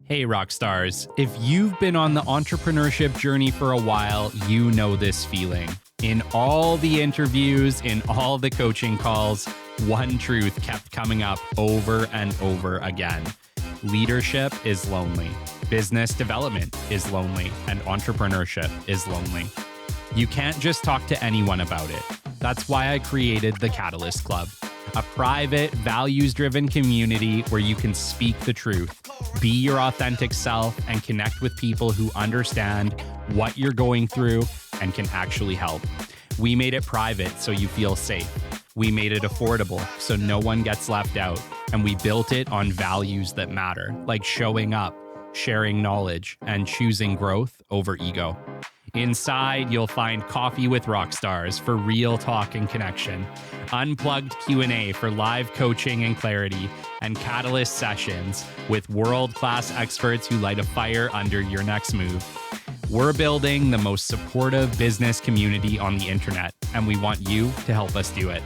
Hey, rock stars. If you've been on the entrepreneurship journey for a while, you know this feeling. In all the interviews, in all the coaching calls, one truth kept coming up over and over again. Leadership is lonely. Business development is lonely. And entrepreneurship is lonely. You can't just talk to anyone about it. That's why I created the Catalyst Club, a private, values-driven community where you can speak the truth, be your authentic self, and connect with people who understand what you're going through and can actually help. We made it private so you feel safe. We made it affordable so no one gets left out. And we built it on values that matter, like showing up, sharing knowledge, and choosing growth over ego. Inside, you'll find coffee with rock stars for real talk and connection, unplugged Q&A for live coaching and clarity, and Catalyst sessions with world-class experts who light a fire under your next move. We're building the most supportive business community on the internet, and we want you to help us do it.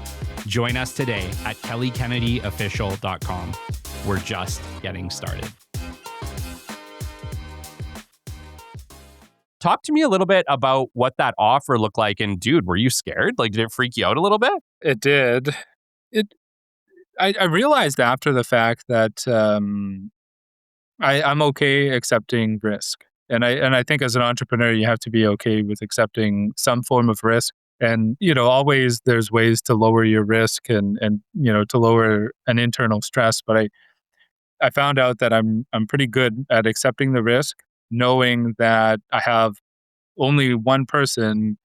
Join us today at kellykennedyofficial.com. We're just getting started. Talk to me a little bit about what that offer looked like. And dude, were you scared? Like, did it freak you out a little bit? It did. I realized after the fact that I'm okay accepting risk. And I think as an entrepreneur, you have to be okay with accepting some form of risk. And, always there's ways to lower your risk and to lower an internal stress. But I found out that I'm pretty good at accepting the risk, knowing that I have only one person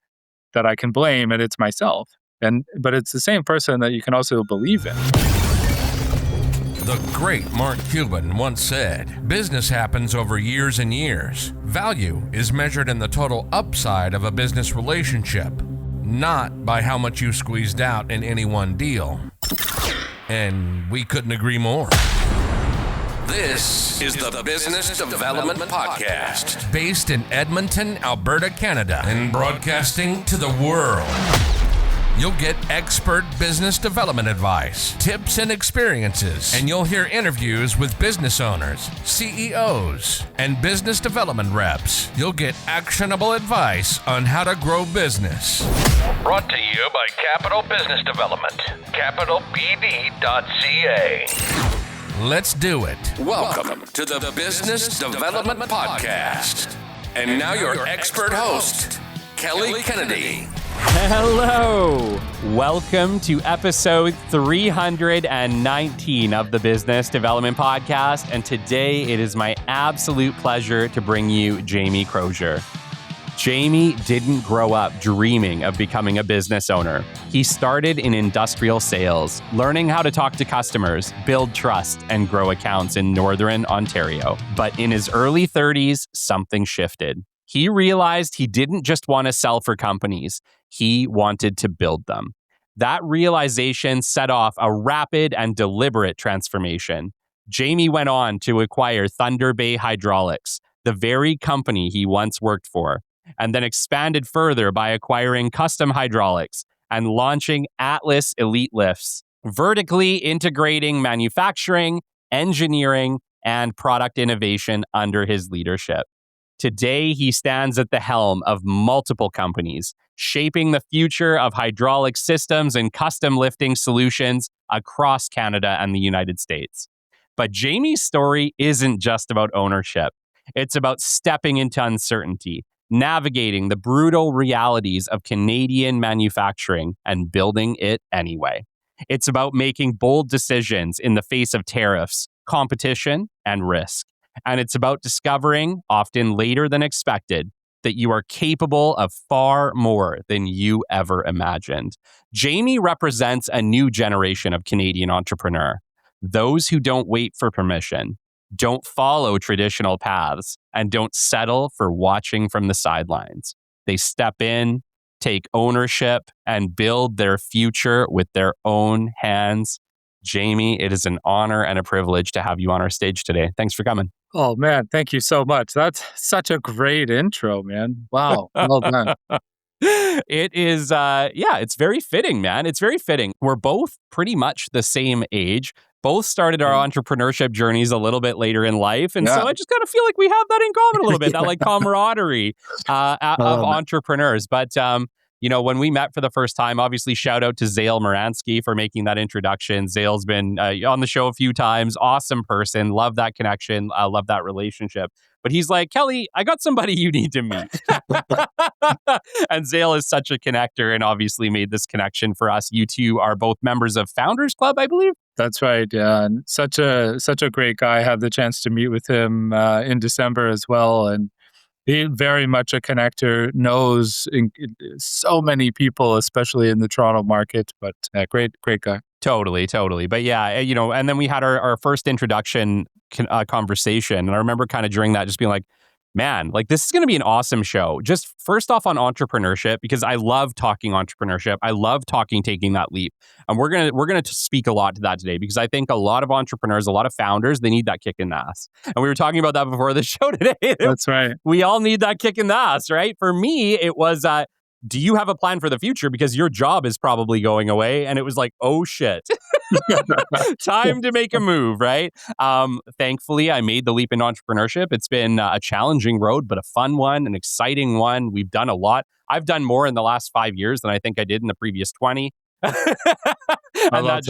that I can blame, and it's myself. But it's the same person that you can also believe in. The great Mark Cuban once said, "Business happens over years and years. Value is measured in the total upside of a business relationship, not by how much you squeezed out in any one deal." And we couldn't agree more. This is the Business Development Podcast, based in Edmonton, Alberta, Canada, and broadcasting to the world. You'll get expert business development advice, tips and experiences, and you'll hear interviews with business owners, CEOs, and business development reps. You'll get actionable advice on how to grow business. Brought to you by Capital Business Development, capitalbd.ca. Let's do it. Welcome to the Business Development Podcast. And now your expert host, Kelly Kennedy. Hello. Welcome to episode 319 of the Business Development Podcast. And today it is my absolute pleasure to bring you Jamie Crozier. Jamie didn't grow up dreaming of becoming a business owner. He started in industrial sales, learning how to talk to customers, build trust, and grow accounts in Northern Ontario. But in his early 30s, something shifted. He realized he didn't just want to sell for companies. He wanted to build them. That realization set off a rapid and deliberate transformation. Jamie went on to acquire Thunder Bay Hydraulics, the very company he once worked for, and then expanded further by acquiring Custom Hydraulics and launching Atlas Elite Lifts, vertically integrating manufacturing, engineering, and product innovation under his leadership. Today, he stands at the helm of multiple companies, shaping the future of hydraulic systems and custom lifting solutions across Canada and the United States. But Jamie's story isn't just about ownership. It's about stepping into uncertainty, navigating the brutal realities of Canadian manufacturing and building it anyway. It's about making bold decisions in the face of tariffs, competition, and risk. And it's about discovering, often later than expected, that you are capable of far more than you ever imagined. Jamie represents a new generation of Canadian entrepreneur, those who don't wait for permission, don't follow traditional paths, and don't settle for watching from the sidelines. They step in, take ownership, and build their future with their own hands. Jamie, it is an honor and a privilege to have you on our stage today. Thanks for coming. Oh, man, thank you so much. That's such a great intro, man. Wow, well done. It is, it's very fitting, man. It's very fitting. We're both pretty much the same age, both started our Yeah. entrepreneurship journeys a little bit later in life. And Yeah. so I just kind of feel like we have that in common a little bit, that like camaraderie I of love it. entrepreneurs. But, when we met for the first time, obviously shout out to Zale Moransky for making that introduction. Zale's been on the show a few times. Awesome person. Love that connection. I love that relationship. But he's like, Kelly, I got somebody you need to meet. And Zale is such a connector and obviously made this connection for us. You two are both members of Founders Club, I believe. That's right. Yeah, and such a great guy. I had the chance to meet with him in December as well, and he very much a connector. Knows so many people, especially in the Toronto market. But great guy. Totally. But yeah, and then we had our first introduction conversation. And I remember kind of during that just being like, man, like this is going to be an awesome show. Just first off on entrepreneurship, because I love talking entrepreneurship. I love taking that leap. And we're going to speak a lot to that today, because I think a lot of entrepreneurs, a lot of founders, they need that kick in the ass. And we were talking about that before the show today. That's right. We all need that kick in the ass, right? For me, it was, do you have a plan for the future? Because your job is probably going away. And it was like, oh shit, time to make a move, right? Thankfully, I made the leap in entrepreneurship. It's been a challenging road, but a fun one, an exciting one. We've done a lot. I've done more in the last 5 years than I think I did in the previous 20. And love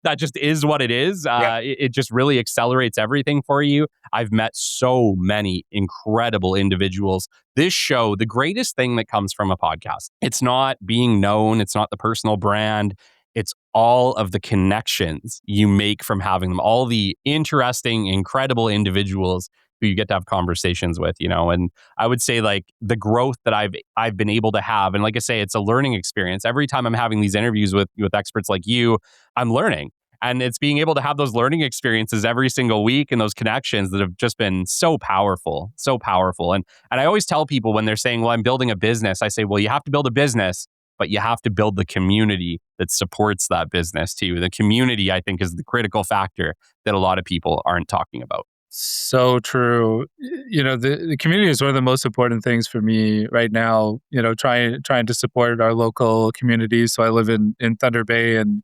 that just is what it is. It just really accelerates everything for you. I've met so many incredible individuals. This show, the greatest thing that comes from a podcast, it's not being known. It's not the personal brand. It's all of the connections you make from having them, all the interesting, incredible individuals who you get to have conversations with, and I would say like the growth that I've been able to have. And like I say, it's a learning experience. Every time I'm having these interviews with experts like you, I'm learning. And it's being able to have those learning experiences every single week and those connections that have just been so powerful, so powerful. And I always tell people when they're saying, well, I'm building a business, I say, well, you have to build a business, but you have to build the community that supports that business too. The community, I think, is the critical factor that a lot of people aren't talking about. So true. The community is one of the most important things for me right now. Trying to support our local communities. So I live in Thunder Bay, and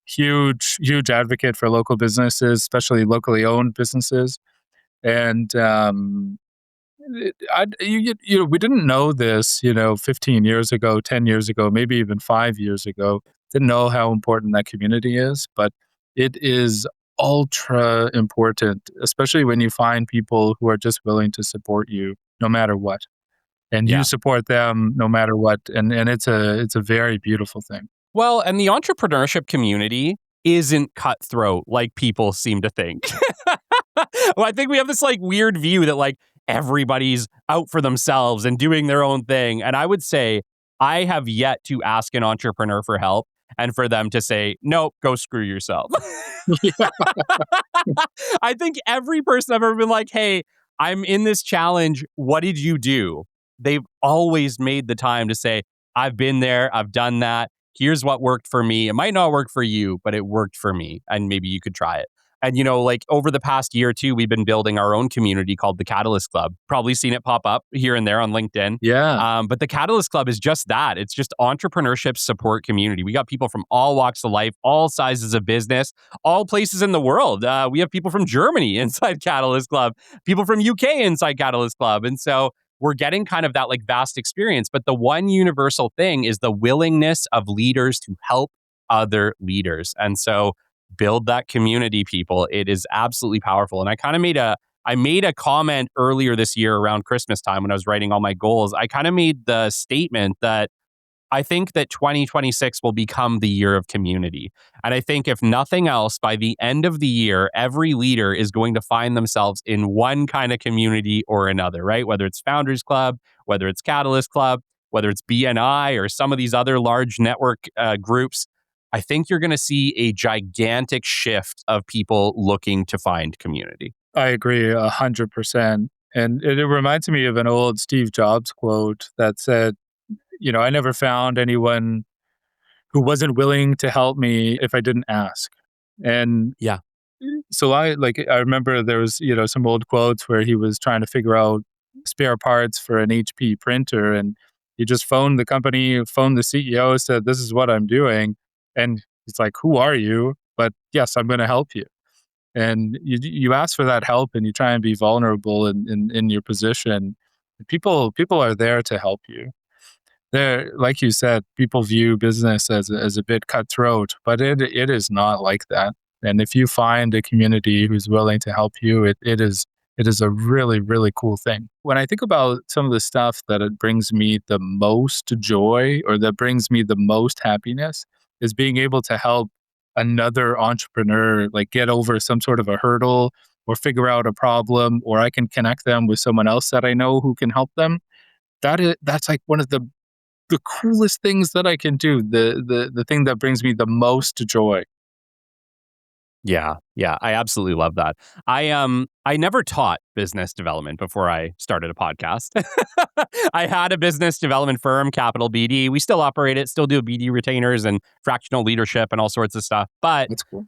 huge advocate for local businesses, especially locally owned businesses. And we didn't know this, 15 years ago, 10 years ago, maybe even 5 years ago. Didn't know how important that community is, but it is ultra important, especially when you find people who are just willing to support you no matter what, and you support them no matter what, and it's a very beautiful thing. Well, and the entrepreneurship community isn't cutthroat like people seem to think. Well, I think we have this like weird view that like everybody's out for themselves and doing their own thing. And I would say I have yet to ask an entrepreneur for help and for them to say, nope, go screw yourself. I think every person I've ever been like, hey, I'm in this challenge. What did you do? They've always made the time to say, I've been there. I've done that. Here's what worked for me. It might not work for you, but it worked for me. And maybe you could try it. And, like over the past year or two, we've been building our own community called the Catalyst Club. Probably seen it pop up here and there on LinkedIn. Yeah. But the Catalyst Club is just that. It's just entrepreneurship support community. We got people from all walks of life, all sizes of business, all places in the world. We have people from Germany inside Catalyst Club, people from UK inside Catalyst Club. And so we're getting kind of that like vast experience. But the one universal thing is the willingness of leaders to help other leaders. And so build that community, people. It is absolutely powerful. And I kind of made a comment earlier this year around Christmas time when I was writing all my goals. I kind of made the statement that I think that 2026 will become the year of community. And I think if nothing else, by the end of the year, every leader is going to find themselves in one kind of community or another, right? Whether it's Founders Club, whether it's Catalyst Club, whether it's BNI or some of these other large network groups, I think you're going to see a gigantic shift of people looking to find community. I agree 100%. And it reminds me of an old Steve Jobs quote that said, I never found anyone who wasn't willing to help me if I didn't ask. And yeah, so I remember there was, some old quotes where he was trying to figure out spare parts for an HP printer, and he just phoned the company, phoned the CEO, said, this is what I'm doing. And he's like, who are you? but yes, I'm going to help you. And you ask for that help, and you try and be vulnerable in your position. People are there to help you. There, like you said, people view business as a bit cutthroat, but it is not like that. And if you find a community who's willing to help you, it is a really, really cool thing. When I think about some of the stuff that it brings me the most joy or that brings me the most happiness is being able to help another entrepreneur like get over some sort of a hurdle or figure out a problem, or I can connect them with someone else that I know who can help them. That's like one of the coolest things that I can do, the thing that brings me the most joy. Yeah, yeah, I absolutely love that. I never taught business development before I started a podcast. I had a business development firm, Capital BD. We still operate it, still do BD retainers and fractional leadership and all sorts of stuff. But That's cool.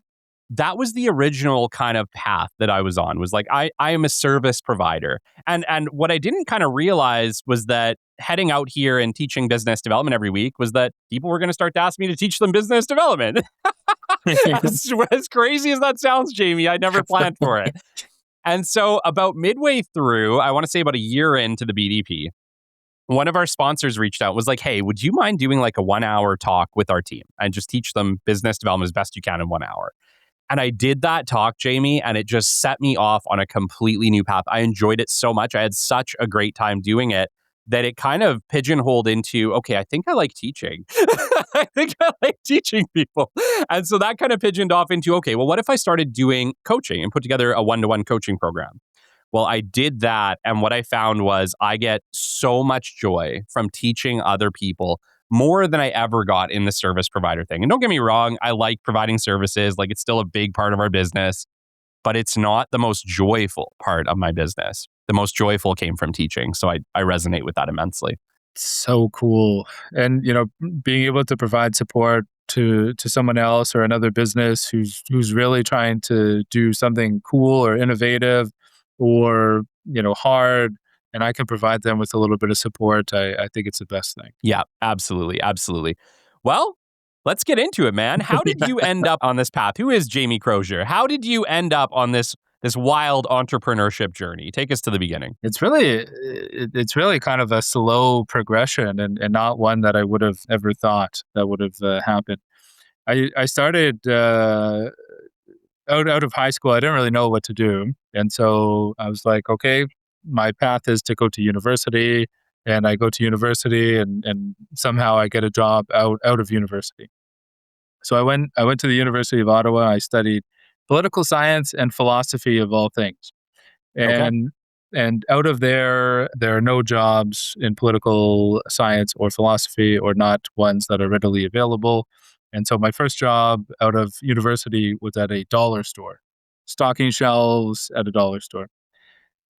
that was the original kind of path that I was on, was like I am a service provider. And what I didn't kind of realize was that heading out here and teaching business development every week was that people were going to start to ask me to teach them business development. As crazy as that sounds, Jamie, I never planned for it. And so about midway through, I want to say about a year into the BDP, one of our sponsors reached out, was like, hey, would you mind doing like a 1 hour talk with our team and just teach them business development as best you can in 1 hour? And I did that talk, Jamie, and it just set me off on a completely new path. I enjoyed it so much. I had such a great time doing it that it kind of pigeonholed into, okay, I think I like teaching. I think I like teaching people. And so that kind of pigeoned off into, okay, well, what if I started doing coaching and put together a one-to-one coaching program? Well, I did that. And what I found was I get so much joy from teaching other people, more than I ever got in the service provider thing. And don't get me wrong, I like providing services. Like, it's still a big part of our business, but it's not the most joyful part of my business. The most joyful came from teaching. So I resonate with that immensely. So cool. And being able to provide support to someone else or another business who's really trying to do something cool or innovative or hard, and I can provide them with a little bit of support, I think it's the best thing. Yeah, absolutely. Absolutely. Well, let's get into it, man. How did you end up on this path? Who is Jamie Crozier? How did you end up on this wild entrepreneurship journey? Take us to the beginning. It's really kind of a slow progression, and not one that I would have ever thought that would have happened. I started out of high school. I didn't really know what to do, and so I was like, okay, my path is to go to university, and I go to university, and somehow I get a job out of university. So I went to the University of Ottawa. I studied political science and philosophy of all things. Okay. And out of there are no jobs in political science or philosophy, or not ones that are readily available. And so my first job out of university was at a dollar store, stocking shelves at a dollar store.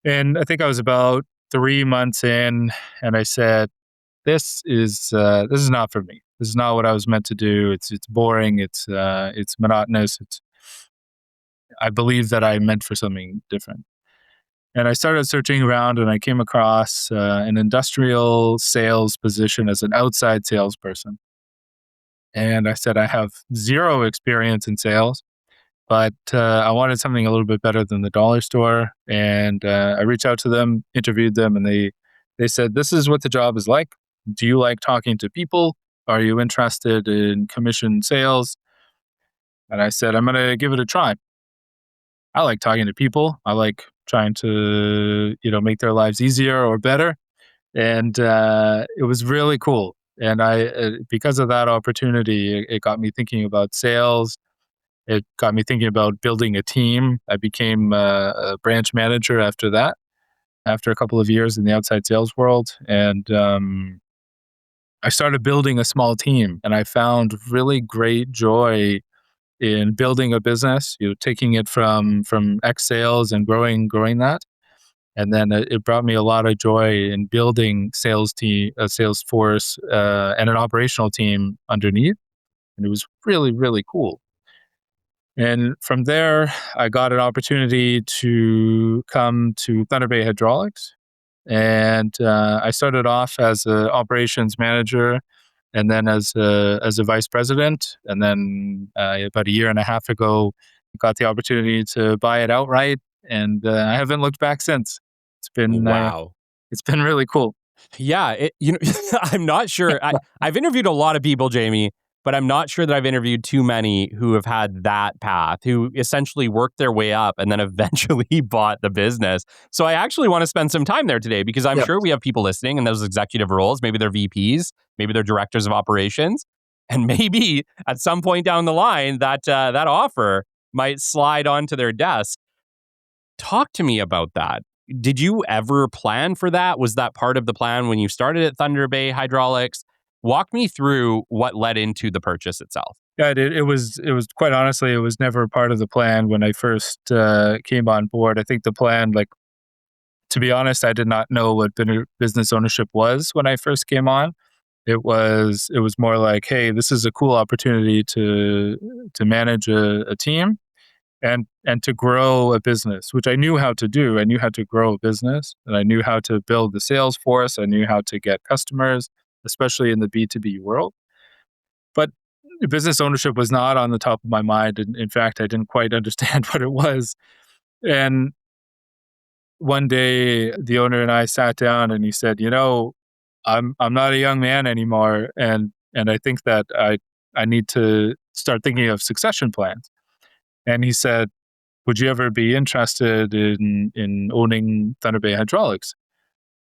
And I think I was about 3 months in, and I said, this is not for me. This is not what I was meant to do. It's boring. It's monotonous. I believe that I'm meant for something different. And I started searching around, and I came across an industrial sales position as an outside salesperson. And I said, I have zero experience in sales, but I wanted something a little bit better than the dollar store. And I reached out to them, interviewed them, and they said, this is what the job is like. Do you like talking to people? Are you interested in commission sales? And I said, I'm going to give it a try. I like talking to people. I like trying to, make their lives easier or better. And it was really cool. And because of that opportunity, it got me thinking about sales. It got me thinking about building a team. I became a branch manager after that, after a couple of years in the outside sales world. And I started building a small team, and I found really great joy in building a business, taking it from X sales and growing that. And then it brought me a lot of joy in building a sales force, and an operational team underneath. And it was really, really cool. And from there, I got an opportunity to come to Thunder Bay Hydraulics. And I started off as an operations manager. and then as a vice president, and then about a year and a half ago, got the opportunity to buy it outright, and I haven't looked back since. It's been Wow. it's been really cool. Yeah, I'm not sure. I've interviewed a lot of people, Jamie, but I'm not sure that I've interviewed too many who have had that path, who essentially worked their way up and then eventually bought the business. So I actually want to spend some time there today because I'm Yep. sure we have people listening in those executive roles. Maybe they're VPs, maybe they're directors of operations, and maybe at some point down the line that offer might slide onto their desk. Talk to me about that. Did you ever plan for that? Was that part of the plan when you started at Thunder Bay Hydraulics? Walk me through what led into the purchase itself. Yeah, it was quite honestly, it was never part of the plan when I first came on board. I think the plan, like, to be honest, I did not know what business ownership was when I first came on. It was more like, hey, this is a cool opportunity to manage a team and to grow a business, which I knew how to do. I knew how to grow a business, and I knew how to build the sales force. I knew how to get customers, especially in the B2B world. But business ownership was not on the top of my mind. And in fact, I didn't quite understand what it was. And one day, the owner and I sat down, and he said, I'm not a young man anymore, and I think that I need to start thinking of succession plans." And he said, "Would you ever be interested in owning Thunder Bay Hydraulics?"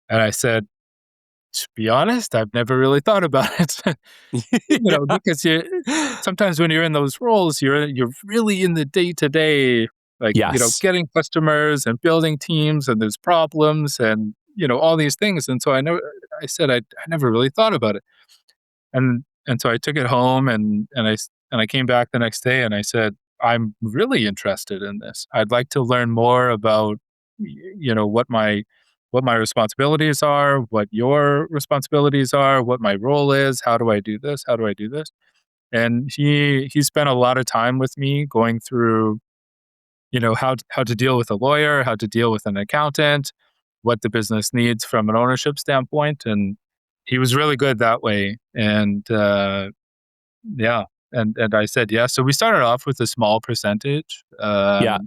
And I said, "To be honest, I've never really thought about it." Because sometimes when you're in those roles, you're really in the day to day, like, Yes. getting customers and building teams, and there's problems and all these things. And so I said I never really thought about it, and so I took it home, and I came back the next day, and I said, "I'm really interested in this. I'd like to learn more about what my responsibilities are, what your responsibilities are, what my role is. How do I do this? How do I do this?" And he spent a lot of time with me going through, how to deal with a lawyer, how to deal with an accountant, what the business needs from an ownership standpoint, and he was really good that way. And yeah, and I said yes. So we started off with a small percentage. Yeah.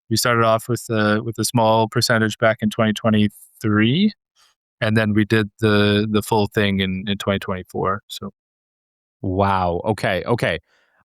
We started off with a small percentage back in 2023, and then we did the full thing in 2024. So Wow. Okay. Okay.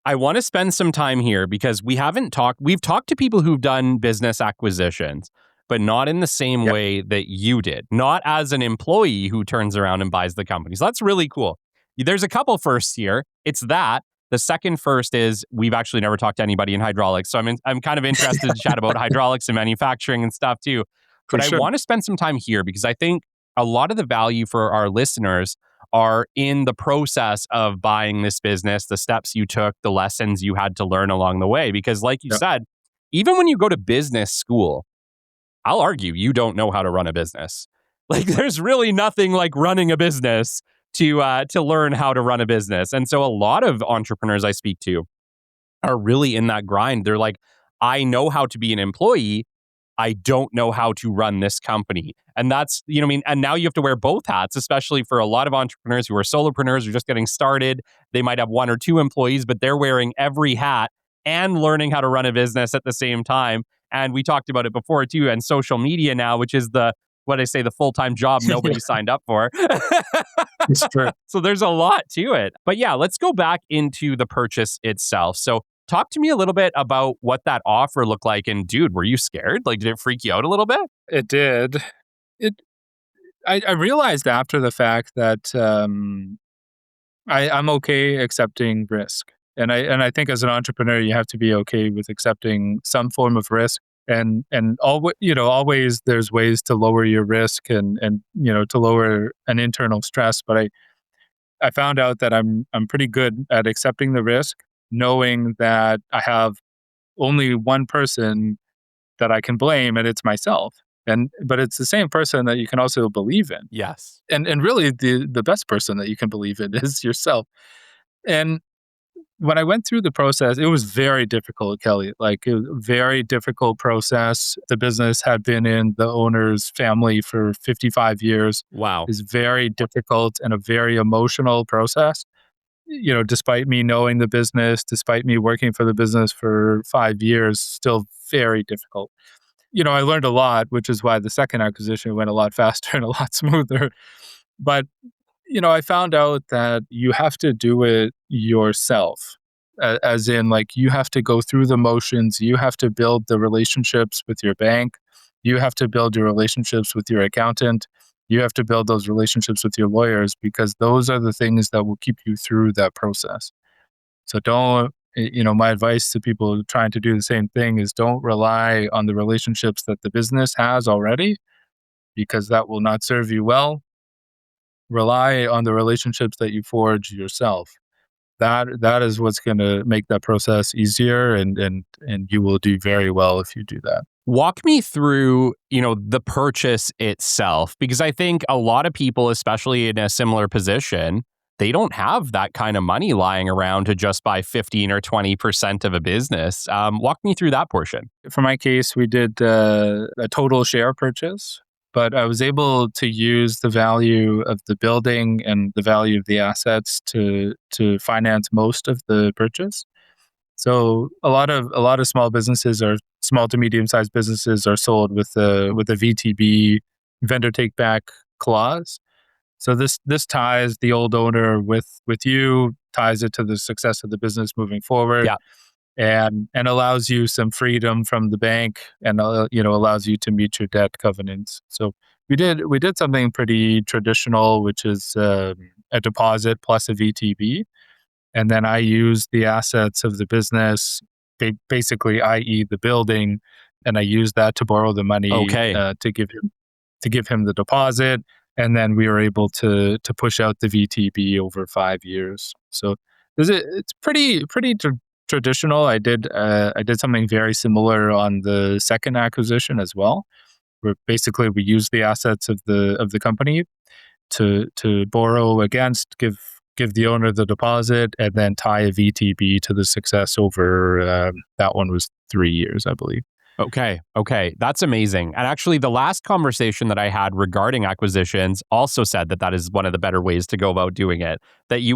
I want to spend some time here because we've talked to people who've done business acquisitions, but not in the same yeah, way that you did, not as an employee who turns around and buys the company. So that's really cool. There's a couple firsts here. It's that. The second first is we've actually never talked to anybody in hydraulics. So I'm kind of interested to chat about hydraulics and manufacturing and stuff too. for But I sure. want to spend some time here because I think a lot of the value for our listeners are in the process of buying this business, the steps you took, the lessons you had to learn along the way. Because, like you Yeah. said, even when you go to business school, I'll argue you don't know how to run a business. Like, there's really nothing like running a business to learn how to run a business. And so, a lot of entrepreneurs I speak to are really in that grind. They're like, I know how to be an employee. I don't know how to run this company. And that's, what I mean, and now you have to wear both hats, especially for a lot of entrepreneurs who are solopreneurs who are just getting started. They might have one or two employees, but they're wearing every hat and learning how to run a business at the same time. And we talked about it before too, and social media now, which is the full-time job Yeah, nobody signed up for. it's true. So there's a lot to it. But yeah, let's go back into the purchase itself. So talk to me a little bit about what that offer looked like. And dude, were you scared? Like, did it freak you out a little bit? It did. It. I realized after the fact that I'm okay accepting risk, and I think as an entrepreneur, you have to be okay with accepting some form of risk. And always there's ways to lower your risk and to lower an internal stress. But I found out that I'm pretty good at accepting the risk, knowing that I have only one person that I can blame, and it's myself. But it's the same person that you can also believe in. Yes. And really the best person that you can believe in is yourself. And when I went through the process, it was very difficult, Kelly. Like, it was a very difficult process. The business had been in the owner's family for 55 years. Wow. It's very difficult and a very emotional process. Despite me knowing the business, despite me working for the business for 5 years, still very difficult. I learned a lot, which is why the second acquisition went a lot faster and a lot smoother. But I found out that you have to do it yourself, as in, like, you have to go through the motions, you have to build the relationships with your bank, you have to build your relationships with your accountant, you have to build those relationships with your lawyers, because those are the things that will keep you through that process. So my advice to people trying to do the same thing is, don't rely on the relationships that the business has already, because that will not serve you well. Rely on the relationships that you forge yourself. That is what's going to make that process easier, and you will do very well if you do that. Walk me through, the purchase itself, because I think a lot of people, especially in a similar position, they don't have that kind of money lying around to just buy 15 or 20% of a business. Walk me through that portion. For my case, we did a total share purchase, but I was able to use the value of the building and the value of the assets to finance most of the purchase. So a lot of small businesses, or small to medium sized businesses, are sold with a VTB, vendor take back clause. So this ties the old owner with you, ties it to the success of the business moving forward. Yeah. And allows you some freedom from the bank, and allows you to meet your debt covenants. So we did something pretty traditional, which is a deposit plus a VTB, and then I used the assets of the business, basically, i.e., the building, and I used that to borrow the money Okay. to give him the deposit, and then we were able to push out the VTB over 5 years. So it's pretty traditional. I did something very similar on the second acquisition as well, where basically we used the assets of the company to borrow against, give the owner the deposit, and then tie a VTB to the success over that one was 3 years, I believe. Okay. That's amazing. And actually, the last conversation that I had regarding acquisitions also said that is one of the better ways to go about doing it. That you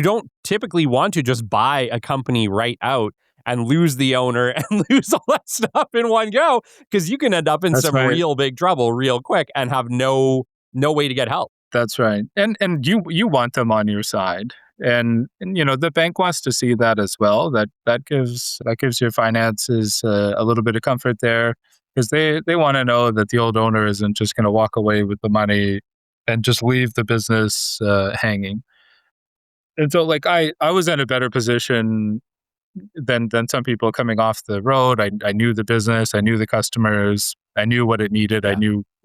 don't typically want to just buy a company right out and lose the owner and lose all that stuff in one go, because you can end up in That's some right. real big trouble real quick and have no way to get help. That's right. And you want them on your side. And the bank wants to see that as well. That gives your finances a little bit of comfort there, because they want to know that the old owner isn't just going to walk away with the money and just leave the business hanging. And so, like, I was in a better position than some people coming off the road. I knew the business, I knew the customers, I knew what it needed, Yeah.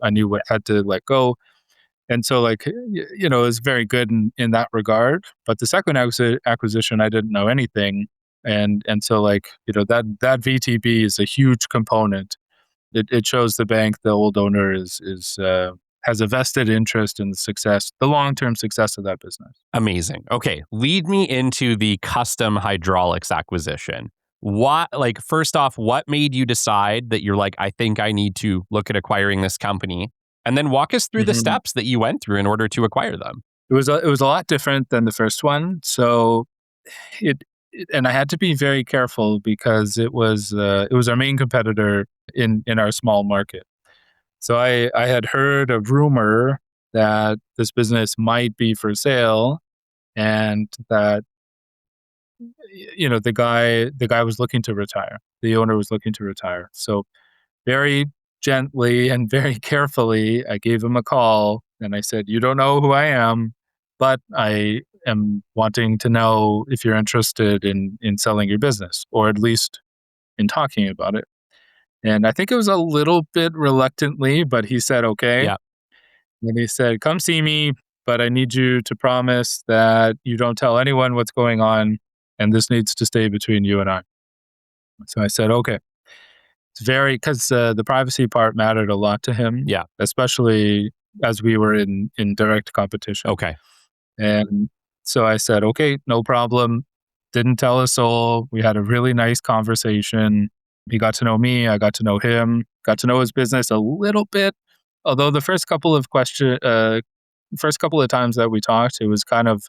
I knew what had to let go. And so, like, it was very good in that regard. But the second acquisition, I didn't know anything. And so, like, that VTB is a huge component. It shows the bank the old owner has a vested interest in the long-term success of that business. Amazing. Okay, lead me into the custom hydraulics acquisition. First off, what made you decide that you're like, I think I need to look at acquiring this company? And then walk us through the steps that you went through in order to acquire them. It was a lot different than the first one. So and I had to be very careful, because it was our main competitor in our small market. So I had heard a rumor that this business might be for sale, and that the guy was looking to retire. The owner was looking to retire. So very gently and very carefully, I gave him a call and I said, "You don't know who I am, but I am wanting to know if you're interested in selling your business, or at least in talking about it." And I think it was a little bit reluctantly, but he said, "Okay." Yeah. And he said, "Come see me, but I need you to promise that you don't tell anyone what's going on, and this needs to stay between you and I." So I said, "Okay." It's because the privacy part mattered a lot to him. Yeah. Especially as we were in direct competition. Okay. And so I said, "Okay, no problem." didn't tell a soul. We had a really nice conversation. He got to know me. I got to know him. Got to know his business a little bit. Although the first couple of times that we talked, it was kind of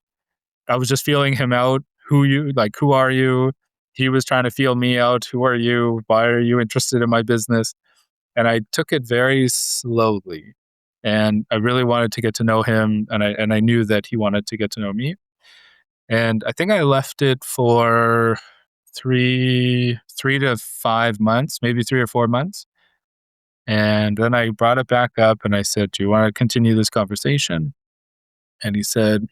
I was just feeling him out. Who are you? He was trying to feel me out. Who are you? Why are you interested in my business? And I took it very slowly. And I really wanted to get to know him, and I knew that he wanted to get to know me. And I think I left it for three to 5 months, maybe 3 or 4 months. And then I brought it back up and I said, "Do you want to continue this conversation?" And he said,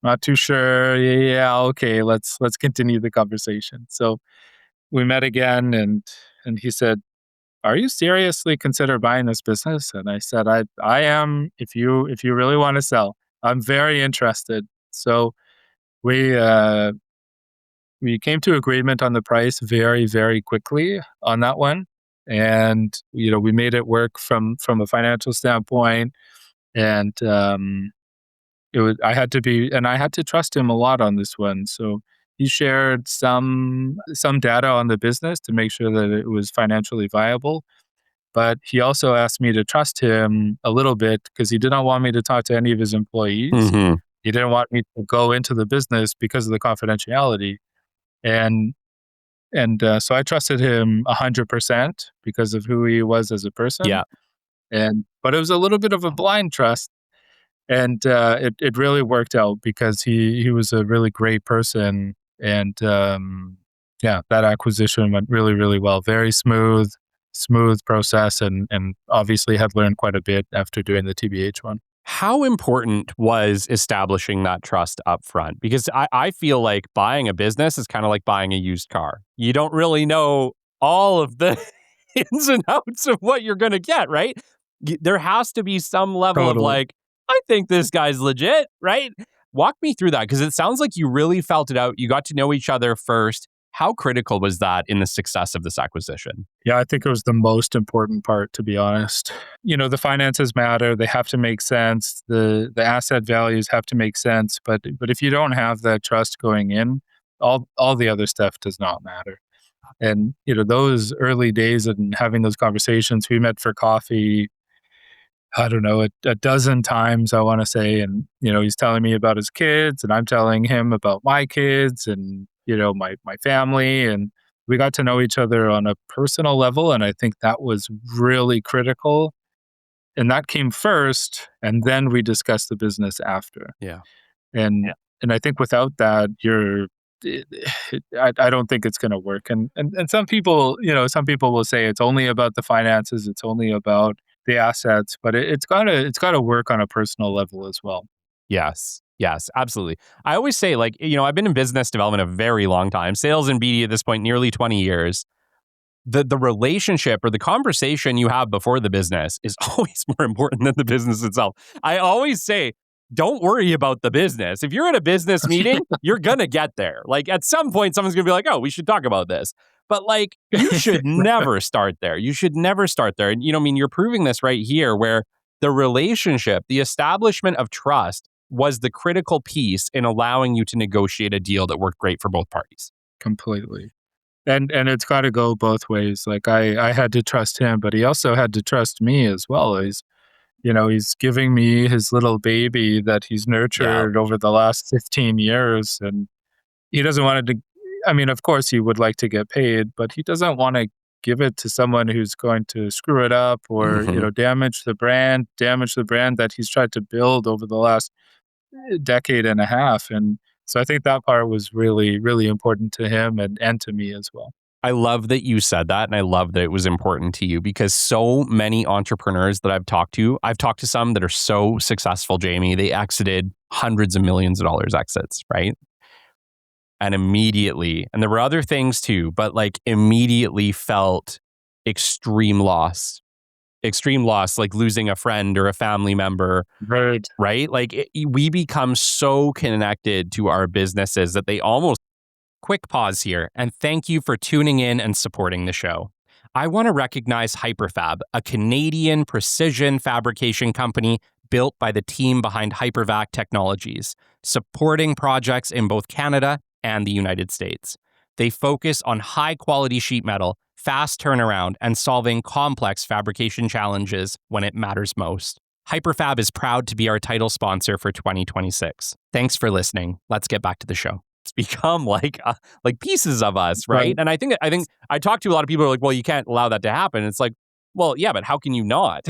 not too sure. Yeah, okay, let's continue the conversation. So we met again, and he said, "Are you seriously consider buying this business?" And I said, I am. If you really want to sell, I'm very interested." So we uh, we came to agreement on the price very, very quickly on that one, and we made it work from a financial standpoint, and I had to be, and I had to trust him a lot on this one. So he shared some data on the business to make sure that it was financially viable. But he also asked me to trust him a little bit because he did not want me to talk to any of his employees. Mm-hmm. He didn't want me to go into the business because of the confidentiality. And so I trusted him 100% because of who he was as a person. Yeah. But it was a little bit of a blind trust. And it really worked out because he was a really great person. And yeah, that acquisition went really, really well. Very smooth process, and obviously had learned quite a bit after doing the TBH one. How important was establishing that trust up front? Because I feel like buying a business is kind of like buying a used car. You don't really know all of the ins and outs of what you're going to get, right? There has to be some level of Totally. like, I think this guy's legit, right? Walk me through that, because it sounds like you really felt it out. You got to know each other first. How critical was that in the success of this acquisition? Yeah, I think it was the most important part, to be honest. The finances matter. They have to make sense. The asset values have to make sense. But if you don't have that trust going in, all the other stuff does not matter. And those early days and having those conversations, we met for coffee, I don't know, a dozen times, I want to say. And, he's telling me about his kids, and I'm telling him about my kids and, my family. And we got to know each other on a personal level. And I think that was really critical. And that came first. And then we discussed the business after. Yeah. And I think without that, I don't think it's going to work. And some people, some people will say it's only about the finances. It's only about the assets, but it's gotta work on a personal level as well. Yes, absolutely. I always say, like, I've been in business development a very long time, sales and BD at this point, nearly 20 years. The relationship or the conversation you have before the business is always more important than the business itself. I always say, don't worry about the business. If you're at a business meeting, you're going to get there. Like, at some point, someone's going to be like, oh, we should talk about this. But like, you should never start there. You should never start there. And, you're proving this right here, where the relationship, the establishment of trust was the critical piece in allowing you to negotiate a deal that worked great for both parties. Completely. And it's got to go both ways. Like I had to trust him, but he also had to trust me as well. He's giving me his little baby that he's nurtured over the last 15 years. And he doesn't want it to, I mean, of course he would like to get paid, but he doesn't want to give it to someone who's going to screw it up or, damage the brand that he's tried to build over the last decade and a half. And so I think that part was really, really important to him and to me as well. I love that you said that, and I love that it was important to you, because so many entrepreneurs that I've talked to some that are so successful, Jamie, they exited hundreds of millions of dollars exits, right? And immediately, and there were other things too, but like immediately felt extreme loss, like losing a friend or a family member, right? Like we become so connected to our businesses that they almost. Quick pause here, and thank you for tuning in and supporting the show. I want to recognize Hyperfab, a Canadian precision fabrication company built by the team behind Hypervac Technologies, supporting projects in both Canada and the United States. They focus on high-quality sheet metal, fast turnaround, and solving complex fabrication challenges when it matters most. Hyperfab is proud to be our title sponsor for 2026. Thanks for listening. Let's get back to the show. It's become like pieces of us, right? And I think I talk to a lot of people who are like, well, you can't allow that to happen. It's like, well, yeah, but how can you not?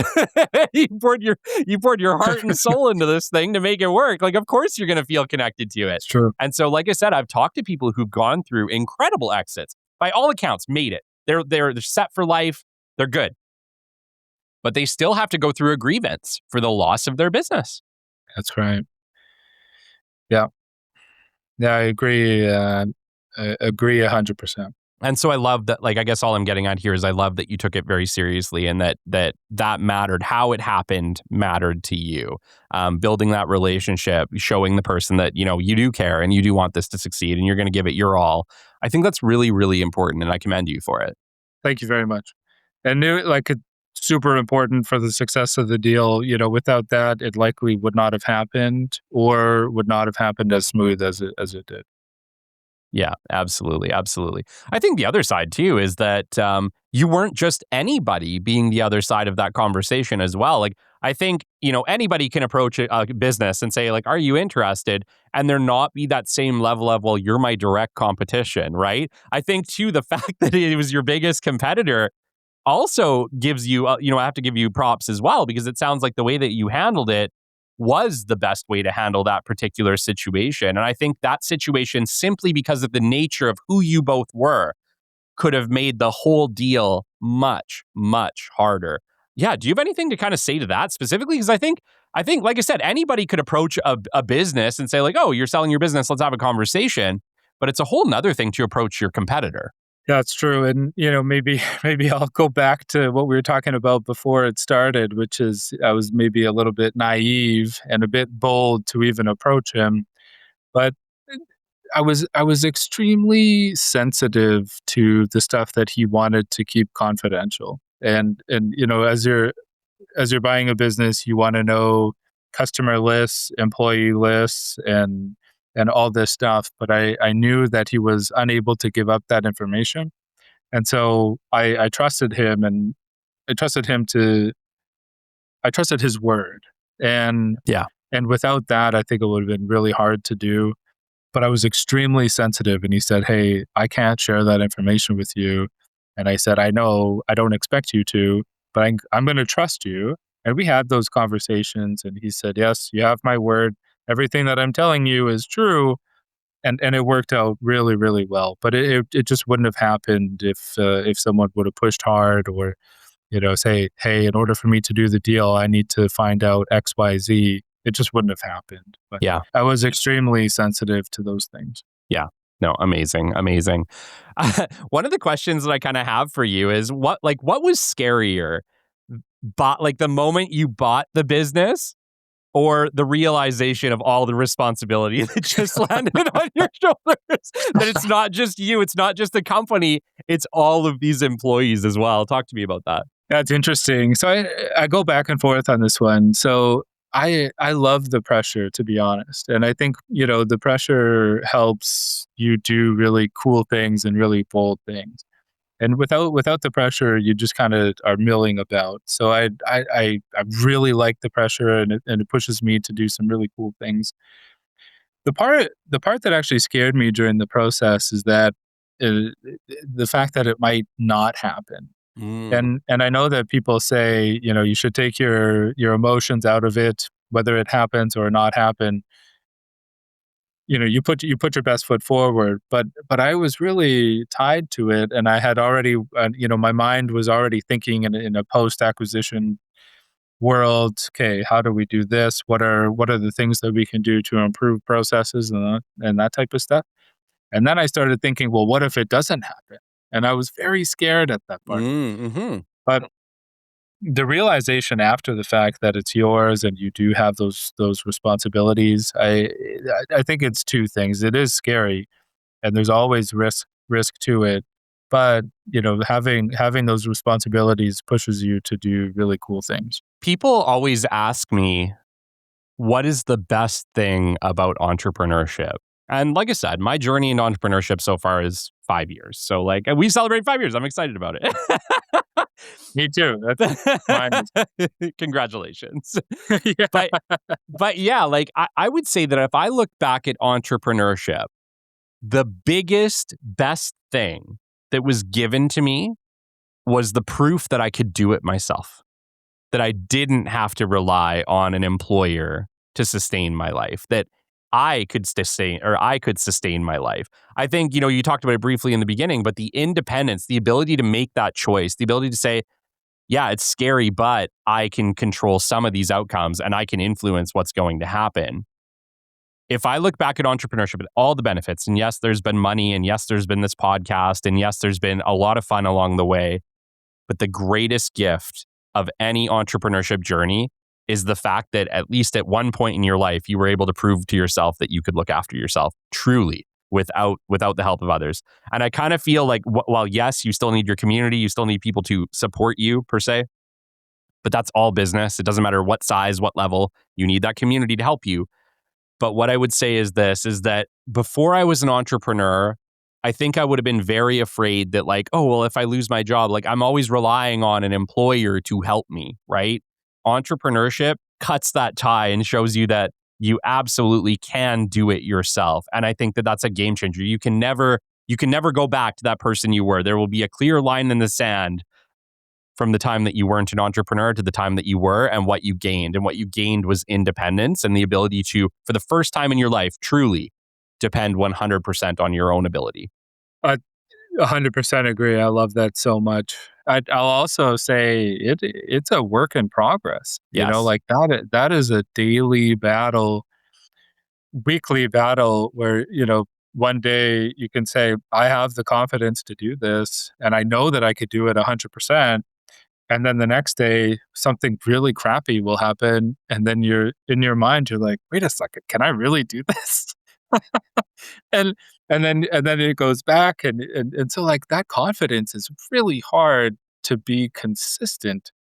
you poured your heart and soul into this thing to make it work. Like, of course you're going to feel connected to it. It's true. And so, like I said, I've talked to people who've gone through incredible exits. By all accounts, made it. They're set for life. They're good. But they still have to go through a grievance for the loss of their business. That's right. Yeah. Yeah, I agree. I agree 100%. And so I love that, like, I guess all I'm getting at here is I love that you took it very seriously and that mattered. How it happened mattered to you. Building that relationship, showing the person that, you do care and you do want this to succeed and you're going to give it your all. I think that's really, really important and I commend you for it. Thank you very much. And it's super important for the success of the deal. Without that, it likely would not have happened or would not have happened as smooth as it did. Yeah, absolutely. Absolutely. I think the other side too is that you weren't just anybody being the other side of that conversation as well. Like, I think, anybody can approach a business and say, like, are you interested? And there not be that same level of, well, you're my direct competition, right? I think too, the fact that it was your biggest competitor also gives you, I have to give you props as well, because it sounds like the way that you handled it was the best way to handle that particular situation. And I think that situation, simply because of the nature of who you both were, could have made the whole deal much, much harder. Yeah. Do you have anything to kind of say to that specifically? Because I think, like I said, anybody could approach a business and say, like, oh, you're selling your business, let's have a conversation. But it's a whole nother thing to approach your competitor. Yeah, it's true. And, maybe I'll go back to what we were talking about before it started, which is I was maybe a little bit naive and a bit bold to even approach him. But I was extremely sensitive to the stuff that he wanted to keep confidential. And as you're buying a business, you want to know customer lists, employee lists, and all this stuff. But I knew that he was unable to give up that information. And so I trusted him, and I trusted his word. And yeah. And without that, I think it would have been really hard to do. But I was extremely sensitive, and he said, hey, I can't share that information with you. And I said, I know, I don't expect you to, but I'm going to trust you. And we had those conversations, and he said, yes, you have my word. Everything that I'm telling you is true. And it worked out really, really well. But it just wouldn't have happened if someone would have pushed hard or, say, hey, in order for me to do the deal, I need to find out X, Y, Z. It just wouldn't have happened. But yeah, I was extremely sensitive to those things. Yeah. No, amazing. One of the questions that I kind of have for you is what was scarier? The moment you bought the business, or the realization of all the responsibility that just landed on your shoulders? That it's not just you, it's not just the company, it's all of these employees as well. Talk to me about that. That's interesting. So I go back and forth on this one. So I love the pressure, to be honest. And I think, the pressure helps you do really cool things and really bold things. And without the pressure, you just kind of are milling about. So I really like the pressure, and it pushes me to do some really cool things. The part that actually scared me during the process is that the fact that it might not happen. And I know that people say, you should take your emotions out of it, whether it happens or not happen. You put your best foot forward, but I was really tied to it, and I had already, my mind was already thinking in a post-acquisition world. Okay, how do we do this? What are the things that we can do to improve processes and that type of stuff? And then I started thinking, well, what if it doesn't happen? And I was very scared at that part. Mm-hmm. But the realization after the fact that it's yours and you do have those responsibilities, I think it's two things. It is scary, and there's always risk to it. But having those responsibilities pushes you to do really cool things. People always ask me, what is the best thing about entrepreneurship? And like I said, my journey into entrepreneurship so far is 5 years. So like we celebrate 5 years. I'm excited about it. Me too. That's mine. Congratulations. Yeah. But yeah, like I would say that if I look back at entrepreneurship, the biggest, best thing that was given to me was the proof that I could do it myself, that I didn't have to rely on an employer to sustain my life, that I could sustain my life. I think, you talked about it briefly in the beginning, but the independence, the ability to make that choice, the ability to say, yeah, it's scary, but I can control some of these outcomes and I can influence what's going to happen. If I look back at entrepreneurship and all the benefits, and yes, there's been money, and yes, there's been this podcast, and yes, there's been a lot of fun along the way, but the greatest gift of any entrepreneurship journey is the fact that at least at one point in your life, you were able to prove to yourself that you could look after yourself truly without the help of others. And I kind of feel like, while yes, you still need your community, you still need people to support you per se, but that's all business. It doesn't matter what size, what level, you need that community to help you. But what I would say is that before I was an entrepreneur, I think I would have been very afraid that like, oh, well, if I lose my job, like I'm always relying on an employer to help me, right? Entrepreneurship cuts that tie and shows you that you absolutely can do it yourself. And I think that that's a game changer. You can never go back to that person you were. There will be a clear line in the sand from the time that you weren't an entrepreneur to the time that you were, and what you gained. And what you gained was independence and the ability to, for the first time in your life, truly depend 100% on your own ability. 100% agree. I love that so much. I'll also say it's a work in progress. Yes. Like that is a daily battle, weekly battle where, one day you can say, I have the confidence to do this and I know that I could do it 100%. And then the next day, something really crappy will happen. And then you're in your mind, you're like, wait a second, can I really do this? and then it goes back. And so like that confidence is really hard to be consistent.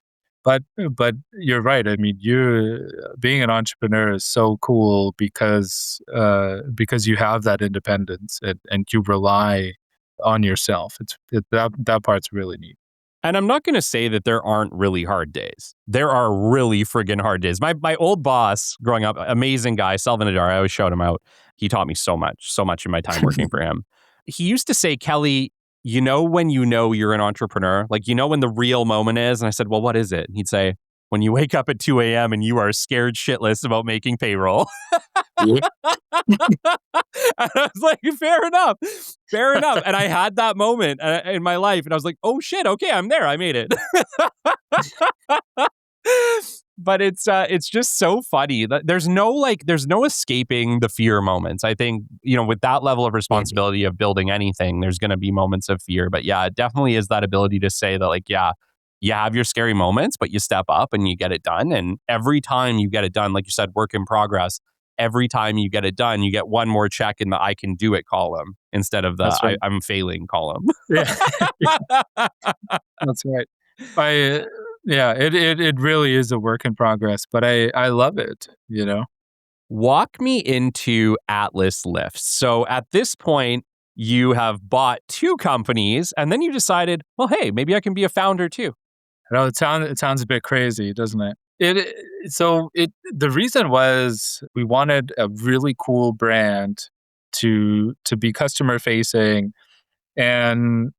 But you're right. I mean, being an entrepreneur is so cool because you have that independence and you rely on yourself. That part's really neat. And I'm not going to say that there aren't really hard days. There are really friggin' hard days. My old boss growing up, amazing guy, Selvin Adar, I always shout him out. He taught me so much in my time working for him. He used to say, Kelly, when you're an entrepreneur, like, when the real moment is. And I said, well, what is it? And he'd say, when you wake up at 2 a.m. and you are scared shitless about making payroll. Yeah. And I was like, fair enough. And I had that moment in my life, and I was like, oh shit, okay, I'm there, I made it. But it's just so funny. There's no escaping the fear moments. I think, with that level of responsibility of building anything, there's going to be moments of fear. But yeah, it definitely is that ability to say that, like, yeah, you have your scary moments, but you step up and you get it done. And every time you get it done, like you said, work in progress. Every time you get it done, you get one more check in the I can do it column instead of the right. I'm failing column. Yeah. That's right. It really is a work in progress, but I love it, Walk me into Atlas Lifts. So at this point, you have bought 2 companies, and then you decided, well, hey, maybe I can be a founder too. I know it sounds a bit crazy, doesn't it? The reason was we wanted a really cool brand to be customer facing, and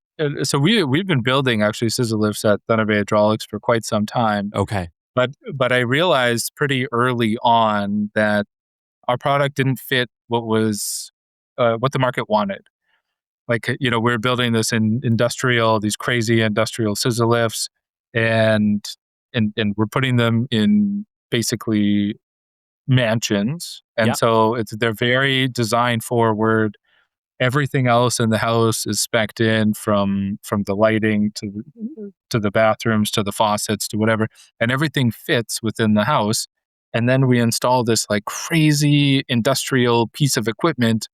so we've been building actually scissor lifts at Thunder Bay Hydraulics for quite some time. Okay, but I realized pretty early on that our product didn't fit what the market wanted. Like, we're building this these crazy industrial scissor lifts, and we're putting them in basically mansions. And so they're very design forward. Everything else in the house is spec'd in from the lighting to the bathrooms, to the faucets, to whatever, and everything fits within the house. And then we install this like crazy industrial piece of equipment.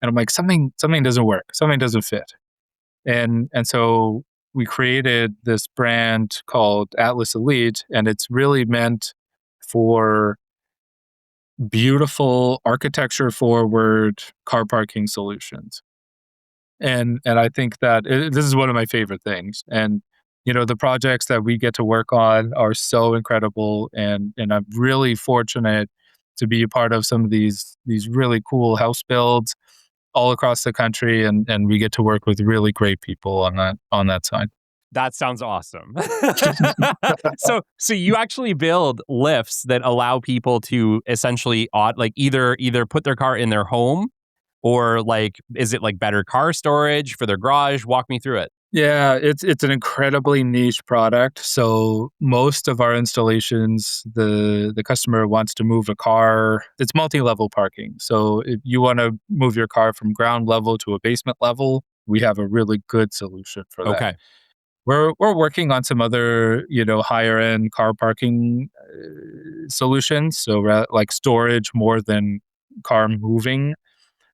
And I'm like, something doesn't work. Something doesn't fit. And so we created this brand called Atlas Elite, and it's really meant for beautiful architecture forward car parking solutions. And I think that this is one of my favorite things. And the projects that we get to work on are so incredible, and I'm really fortunate to be a part of some of these really cool house builds all across the country, and we get to work with really great people on that side. That sounds awesome. So you actually build lifts that allow people to essentially either put their car in their home, or is it like better car storage for their garage? Walk me through it. Yeah, it's an incredibly niche product. So most of our installations, the customer wants to move a car. It's multi-level parking. So if you want to move your car from ground level to a basement level, we have a really good solution for that. Okay. We're working on some other, higher end car parking solutions. So like storage more than car moving.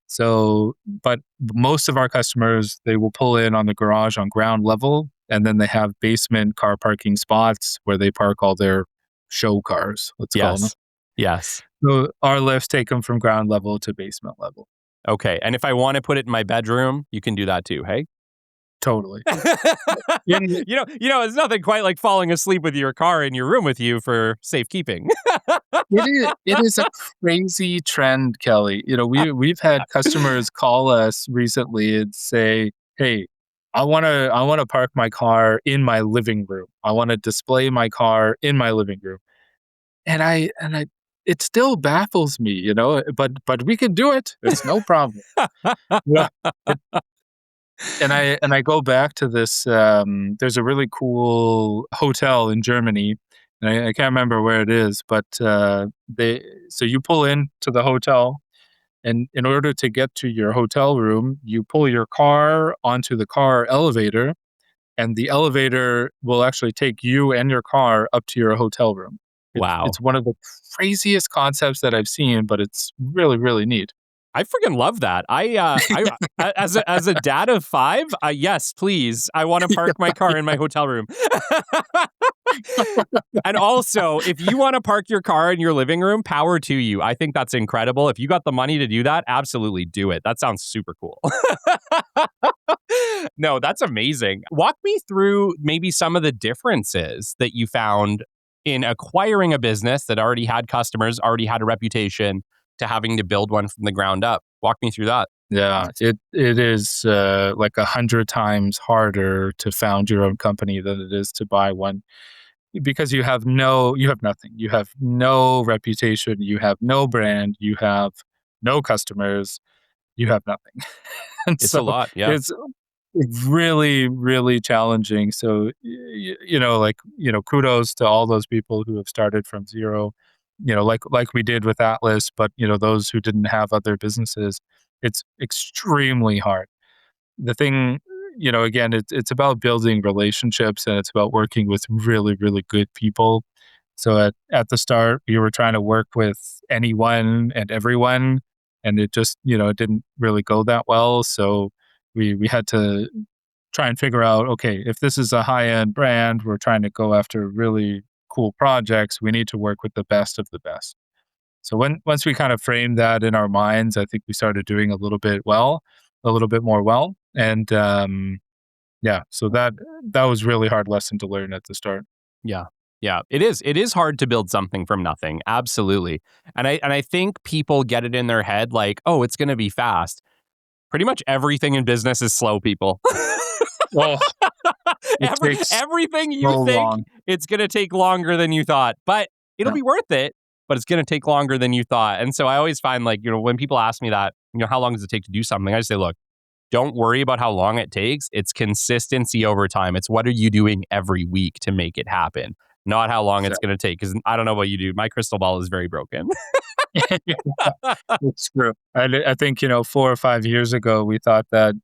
So, but most of our customers, they will pull in on the garage on ground level, and then they have basement car parking spots where they park all their show cars, let's call them. Yes. Yes. So our lifts take them from ground level to basement level. Okay. And if I want to put it in my bedroom, you can do that too, hey? Totally. It's nothing quite like falling asleep with your car in your room with you for safekeeping. It is a crazy trend, Kelly. We've had customers call us recently and say, "Hey, I want to park my car in my living room. I want to display my car in my living room." And I it still baffles me, but we can do it. It's no problem. Yeah. And I go back to this. There's a really cool hotel in Germany, and I can't remember where it is, but so you pull into the hotel, and in order to get to your hotel room, you pull your car onto the car elevator, and the elevator will actually take you and your car up to your hotel room. Wow. It's one of the craziest concepts that I've seen, but it's really, really neat. I freaking love that. As a dad of 5, yes, please. I want to park my car in my hotel room. And also, if you want to park your car in your living room, power to you. I think that's incredible. If you got the money to do that, absolutely do it. That sounds super cool. No, that's amazing. Walk me through maybe some of the differences that you found in acquiring a business that already had customers, already had a reputation, to having to build one from the ground up. Walk me through that. Yeah, it is like 100 times harder to found your own company than it is to buy one, because you have nothing. You have no reputation. You have no brand. You have no customers. You have nothing. And It's so a lot. Yeah. it's really, really challenging. So, kudos to all those people who have started from zero, like we did with Atlas, but, those who didn't have other businesses. It's extremely hard. The thing, again, it's about building relationships, and it's about working with really, really good people. So at the start, we were trying to work with anyone and everyone, and it just, it didn't really go that well. So we had to try and figure out, okay, if this is a high-end brand, we're trying to go after really cool projects, we need to work with the best of the best. So once we kind of framed that in our minds, I think we started doing a little bit more well. And so that was really hard lesson to learn at the start. Yeah. Yeah, it is. It is hard to build something from nothing. Absolutely. And I think people get it in their head like, oh, it's going to be fast. Pretty much everything in business is slow, people. Well, it takes everything you so think, long. it's going to take longer than you thought, but it'll be worth it. But it's going to take longer than you thought. And so I always find, like, when people ask me that, how long does it take to do something? I just say, look, don't worry about how long it takes. It's consistency over time. It's what are you doing every week to make it happen, not how long it's going to take. Because I don't know what you do. My crystal ball is very broken. It's true. I think, 4 or 5 years ago, we thought that,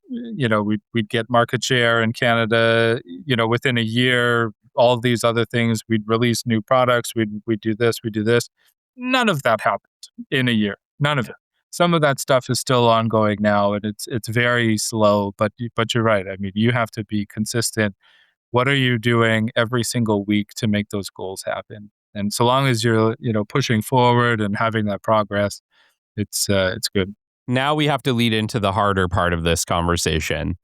we'd get market share in Canada, within a year, all of these other things, we'd release new products, we'd do this, we'd do this. None of that happened in a year. None of it. Some of that stuff is still ongoing now, and it's very slow, but you're right. I mean, you have to be consistent. What are you doing every single week to make those goals happen? And so long as you're, pushing forward and having that progress, it's good. Now we have to lead into the harder part of this conversation.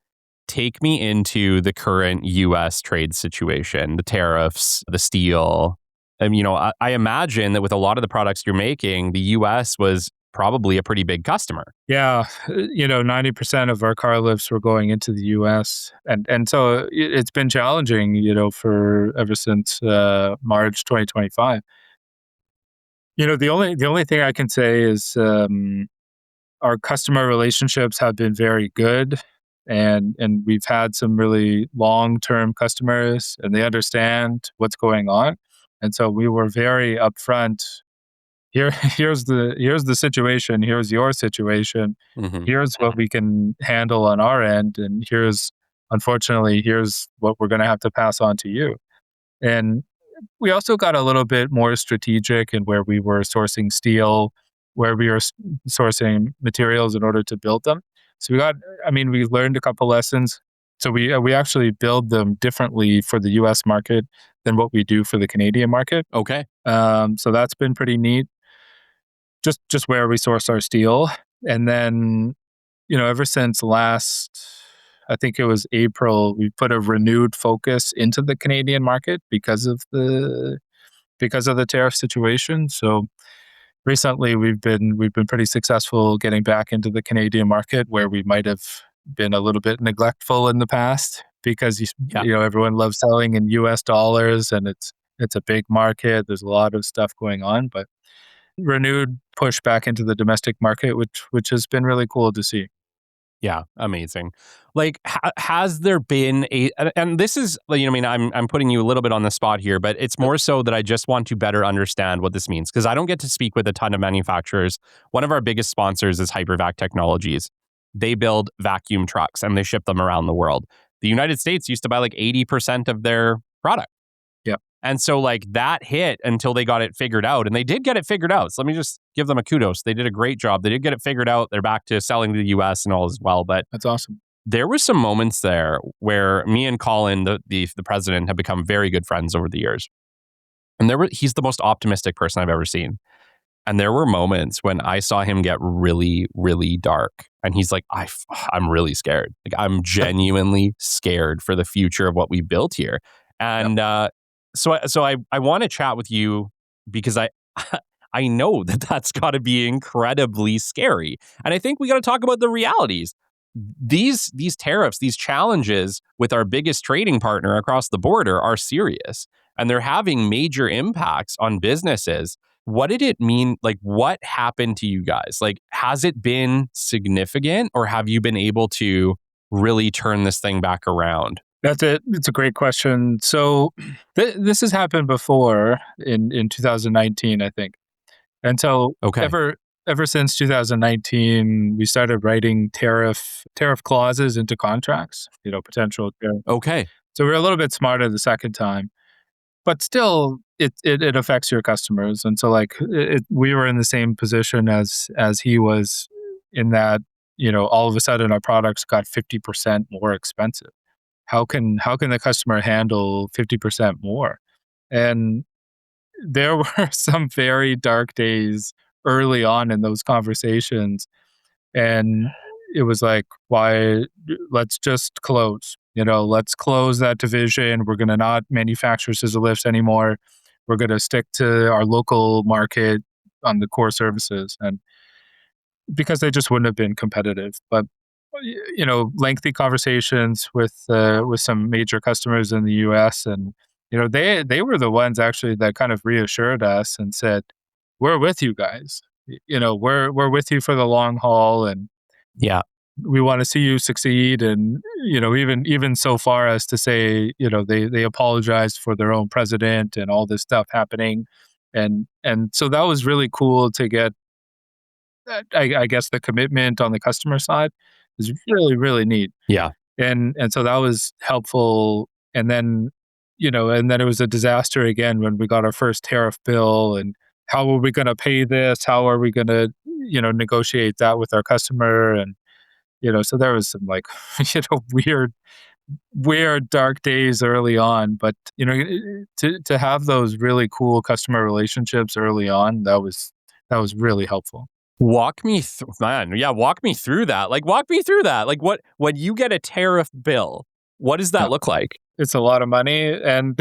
Take me into the current US trade situation, the tariffs, the steel. And, I imagine that with a lot of the products you're making, the US was probably a pretty big customer. Yeah, 90% of our car lifts were going into the US. And so it's been challenging, for ever since March 2025. The only thing I can say is our customer relationships have been very good, and we've had some really long-term customers, and they understand what's going on. And so we were very upfront. Here's the situation, here's your situation, Mhm. here's what we can handle on our end, and here's what we're going to have to pass on to you. And we also got a little bit more strategic in where we were sourcing steel, where we were sourcing materials in order to build them. So we learned a couple lessons. So we actually build them differently for the US market than what we do for the Canadian market. Okay. So that's been pretty neat. Just where we source our steel. And then, ever since I think it was April, we put a renewed focus into the Canadian market because of the tariff situation. So recently we've been pretty successful getting back into the Canadian market where we might have been a little bit neglectful in the past because Yeah. everyone loves selling in US dollars, and it's a big market. There's a lot of stuff going on, but renewed push back into the domestic market, which has been really cool to see. Yeah, amazing. Like, has there been and this is, I'm putting you a little bit on the spot here, but it's more so that I just want to better understand what this means because I don't get to speak with a ton of manufacturers. One of our biggest sponsors is Hypervac Technologies. They build vacuum trucks and they ship them around the world. The United States used to buy like 80% of their product. Yeah. And so like that hit until they got it figured out, and they did get it figured out. So let me just give them a kudos. They did a great job. They did get it figured out. They're back to selling to the US and all as well. But That's awesome. there were some moments there where me and Colin, the president, have become very good friends over the years. And he's the most optimistic person I've ever seen. And there were moments when I saw him get really, really dark. And he's like, I'm really scared. Like, I'm genuinely scared for the future of what we built here. And so I want to chat with you because I know that that's got to be incredibly scary. And I think we got to talk about the realities. These tariffs, these challenges with our biggest trading partner across the border are serious, and they're having major impacts on businesses. What did it mean? Like, what happened to you guys? Like, has it been significant, or have you been able to really turn this thing back around? That's it. It's a great question. So this has happened before in 2019, I think. And so Okay. ever since 2019, we started writing tariff clauses into contracts, potential tariff. Okay. So we're a little bit smarter the second time, but still it affects your customers. And so we were in the same position as he was, in that, all of a sudden our products got 50% more expensive. How can the customer handle 50% more? And there were some very dark days early on in those conversations, and it was like, why? Let's just close. Let's close that division. We're going to not manufacture scissor lifts anymore. We're going to stick to our local market on the core services, and because they just wouldn't have been competitive. But lengthy conversations with some major customers in the US, and they were the ones actually that kind of reassured us and said, we're with you guys. We're with you for the long haul, and Yeah. we want to see you succeed. And even so far as to say, they apologized for their own president and all this stuff happening. And so that was really cool to get. I guess the commitment on the customer side is really, really neat. Yeah. And so that was helpful. And then it was a disaster again when we got our first tariff bill, and how are we going to pay this? How are we going to, negotiate that with our customer? And, so there was some weird, were dark days early on, but to have those really cool customer relationships early on, that was really helpful. Walk me through, man. Yeah, walk me through that. Like, walk me through that. Like, what when you get a tariff bill, what does Yeah. that look like? It's a lot of money, and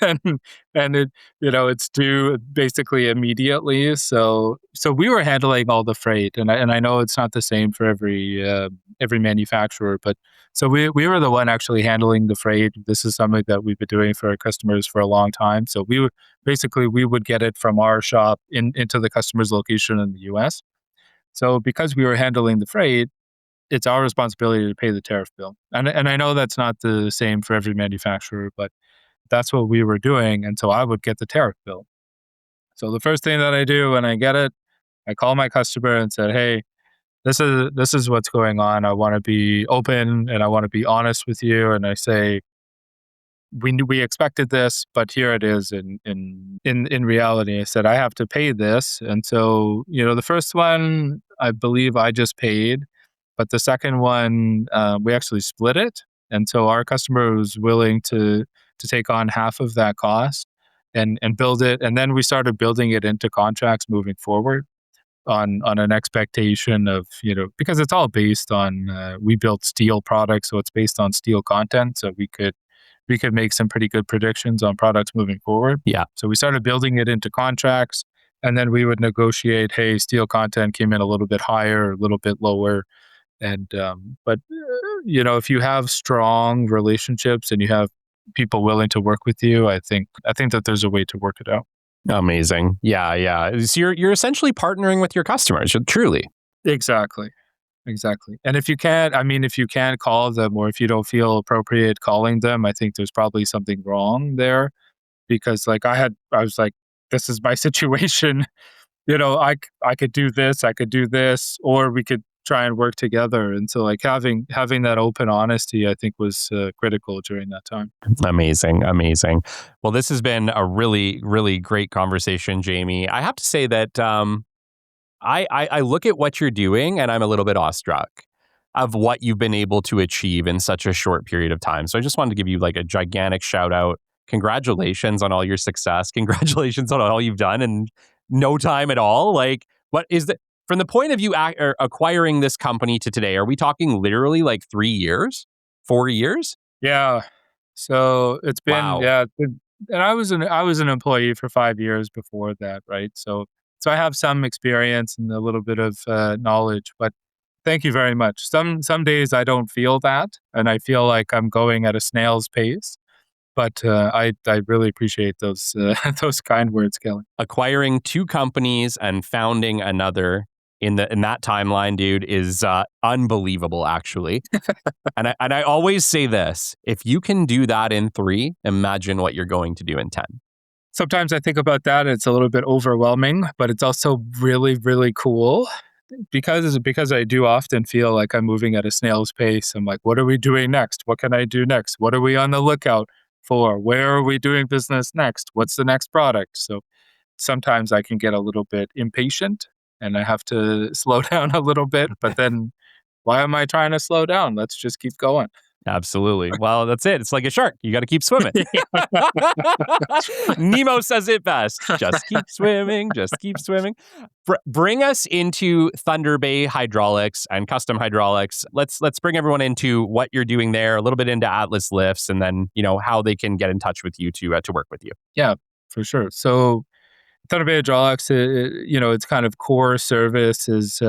and it it's due basically immediately. So we were handling all the freight, and I know it's not the same for every manufacturer, but so we were the one actually handling the freight. This is something that we've been doing for our customers for a long time. So we would get it from our shop into the customer's location in the U.S. So because we were handling the freight, it's our responsibility to pay the tariff bill. And I know that's not the same for every manufacturer, but that's what we were doing. And so I would get the tariff bill. So the first thing that I do when I get it, I call my customer and said, "Hey, this is what's going on. I want to be open and I want to be honest with you." And I say, we expected this, but here it is in reality. I said I have to pay this. And so, the first one I believe I just paid, but the second one, we actually split it. And so our customer was willing to take on half of that cost and build it. And then we started building it into contracts moving forward on an expectation of, because it's all based on, we built steel products, so it's based on steel content. So we could make some pretty good predictions on products moving forward. Yeah. So we started building it into contracts, and then we would negotiate, hey, steel content came in a little bit higher, a little bit lower. And but if you have strong relationships and you have people willing to work with you, I think that there's a way to work it out. Amazing. Yeah, yeah. So you're essentially partnering with your customers, truly. Exactly. Exactly. And if you can't call them, or if you don't feel appropriate calling them, I think there's probably something wrong there, because like I was like, this is my situation. I could do this, I could do this, or we could try and work together. And so like having that open honesty, I think was critical during that time. Amazing, amazing. Well, this has been a really, really great conversation, Jamie. I have to say that I look at what you're doing and I'm a little bit awestruck of what you've been able to achieve in such a short period of time. So I just wanted to give you like a gigantic shout out. Congratulations on all your success. Congratulations on all you've done in no time at all. Like, what is the from the point of view acquiring this company to today? Are we talking literally like 3 years, 4 years? Yeah. So it's been, Wow. yeah, and I was an employee for 5 years before that, right? So I have some experience and a little bit of knowledge, but thank you very much. Some days I don't feel that, and I feel like I'm going at a snail's pace. But I really appreciate those those kind words, Kelly. Acquiring two companies and founding another in that timeline, dude, is unbelievable, actually. And I always say this: if you can do that in 3, imagine what you're going to do in 10. Sometimes I think about that. It's a little bit overwhelming, but it's also really, really cool because I do often feel like I'm moving at a snail's pace. I'm like, what are we doing next? What can I do next? What are we on the lookout for? Where are we doing business next? What's the next product? So sometimes I can get a little bit impatient and I have to slow down a little bit, but then why am I trying to slow down? Let's just keep going. Absolutely. Well, that's it. It's like a shark. You got to keep swimming. Nemo says it best. Just keep swimming. Just keep swimming. Bring us into Thunder Bay Hydraulics and Custom Hydraulics. Let's bring everyone into what you're doing there, a little bit into Atlas Lifts, and then how they can get in touch with you to work with you. Yeah, for sure. So Thunder Bay Hydraulics, its kind of core service is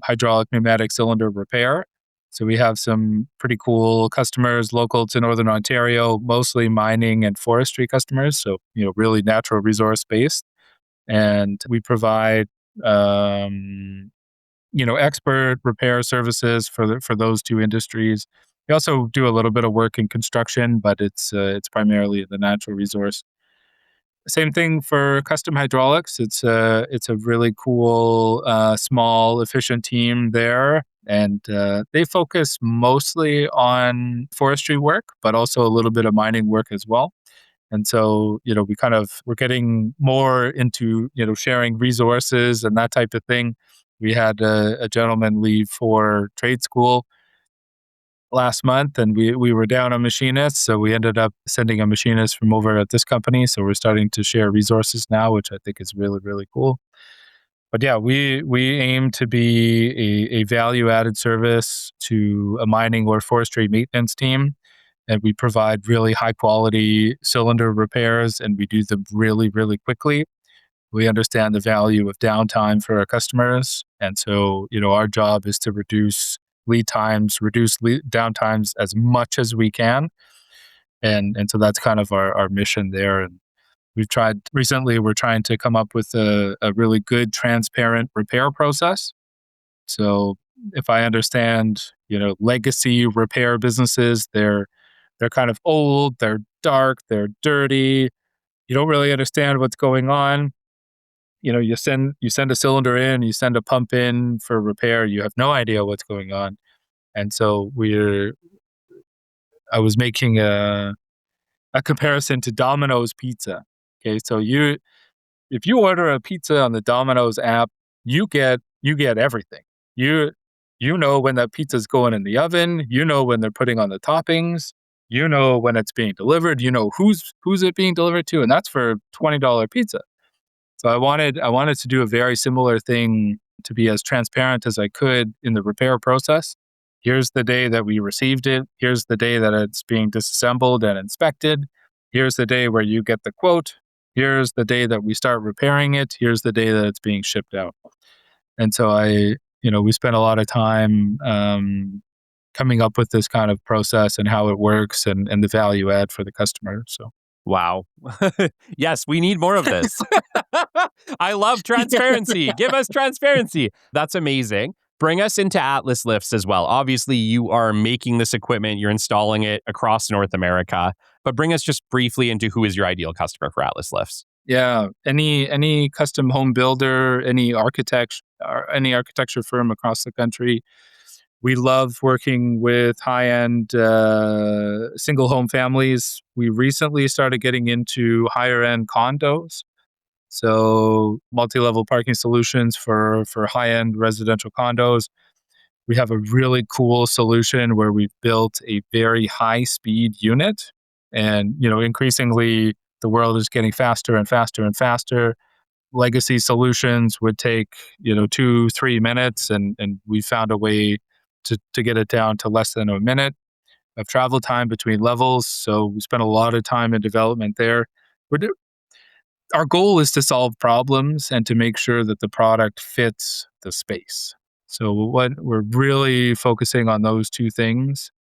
hydraulic pneumatic cylinder repair. So we have some pretty cool customers local to Northern Ontario, mostly mining and forestry customers. So, really natural resource based. And we provide, expert repair services for those two industries. We also do a little bit of work in construction, but it's primarily the natural resource. Same thing for custom hydraulics. It's a really cool, small, efficient team there, and they focus mostly on forestry work, but also a little bit of mining work as well. And so, we're getting more into sharing resources and that type of thing. We had a gentleman leave for trade school. last month, and we were down a machinist, so we ended up sending a machinist from over at this company. So we're starting to share resources now, which I think is really, really cool. But yeah, we aim to be a value added service to a mining or forestry maintenance team, and we provide really high quality cylinder repairs, and we do them really, really quickly. We understand the value of downtime for our customers, and so our job is to reduce lead times, downtimes as much as we can, and so that's kind of our mission there. And we're trying to come up with a really good, transparent repair process. So if I understand, legacy repair businesses, they're kind of old, they're dark, they're dirty. You don't really understand what's going on. You send a cylinder in, you send a pump in for repair, you have no idea what's going on. And so I was making a comparison to Domino's pizza. Okay, so if you order a pizza on the Domino's app, you get everything. You know when that pizza's going in the oven, you know when they're putting on the toppings, you know when it's being delivered, you know who's it being delivered to, and that's for $20 pizza. So I wanted to do a very similar thing, to be as transparent as I could in the repair process. Here's the day that we received it. Here's the day that it's being disassembled and inspected. Here's the day where you get the quote. Here's the day that we start repairing it. Here's the day that it's being shipped out. And so we spent a lot of time coming up with this kind of process and how it works and the value add for the customer. So. Wow. Yes, we need more of this. I love transparency. Give us transparency. That's amazing. Bring us into Atlas Lifts as well. Obviously, you are making this equipment, you're installing it across North America, but bring us just briefly into who is your ideal customer for Atlas Lifts. Yeah, any custom home builder, any architecture firm across the country. We love working with high-end single home families. We recently started getting into higher-end condos. So multi-level parking solutions for high-end residential condos. We have a really cool solution where we've built a very high-speed unit. And, increasingly, the world is getting faster and faster and faster. Legacy solutions would take, 2-3 minutes, and we found a way to get it down to less than a minute of travel time between levels. So we spent a lot of time in development there. Our goal is to solve problems and to make sure that the product fits the space. So we're really focusing on those two things.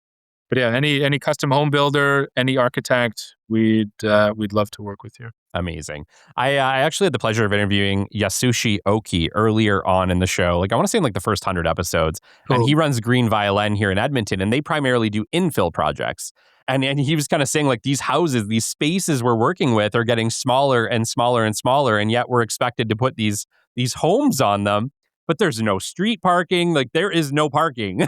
But yeah, any custom home builder, any architect, we'd love to work with you. Amazing. I actually had the pleasure of interviewing Yasushi Oki earlier on in the show. I want to say in the first 100 episodes. Cool. And he runs Green Violin here in Edmonton, and they primarily do infill projects. And he was kind of saying these houses, these spaces we're working with are getting smaller and smaller and smaller, and yet we're expected to put these homes on them. But there's no street parking. There is no parking.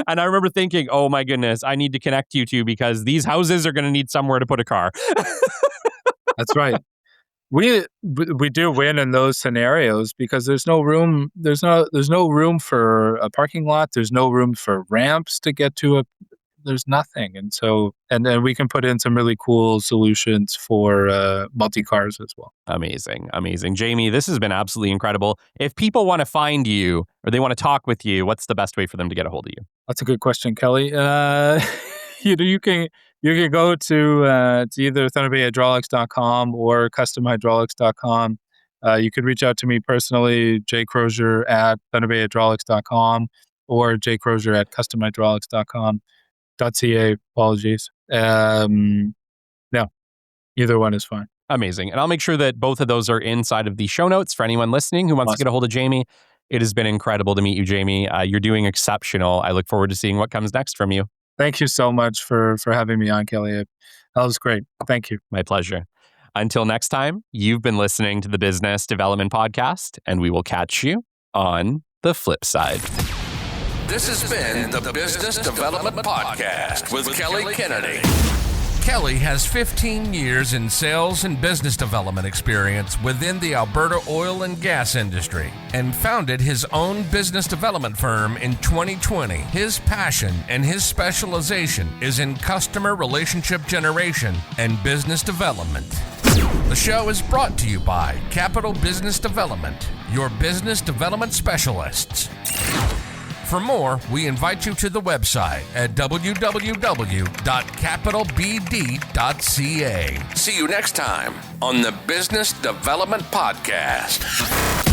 And I remember thinking, oh my goodness, I need to connect you two because these houses are going to need somewhere to put a car. That's right. We do win in those scenarios because there's no room. There's no room for a parking lot. There's no room for ramps to get to it. There's nothing. And so, and then we can put in some really cool solutions for multi-cars as well. Amazing. Jamie, this has been absolutely incredible. If people want to find you or they want to talk with you, what's the best way for them to get a hold of you? That's a good question, Kelly. You can go to either thunderbayhydraulics.com or customhydraulics.com. You could reach out to me personally, jcrozier@thunderbayhydraulics.com or jcrozier@customhydraulics.com. .ca, apologies. No, either one is fine. Amazing. And I'll make sure that both of those are inside of the show notes for anyone listening who wants to get a hold of Jamie. It has been incredible to meet you, Jamie. You're doing exceptional. I look forward to seeing what comes next from you. Thank you so much for having me on, Kelly. That was great. Thank you. My pleasure. Until next time, you've been listening to the Business Development Podcast, and we will catch you on the flip side. This has been the Business Development Podcast with Kelly Kennedy. Kelly has 15 years in sales and business development experience within the Alberta oil and gas industry and founded his own business development firm in 2020. His passion and his specialization is in customer relationship generation and business development. The show is brought to you by Capital Business Development, your business development specialists. For more, we invite you to the website at www.capitalbd.ca. See you next time on the Business Development Podcast.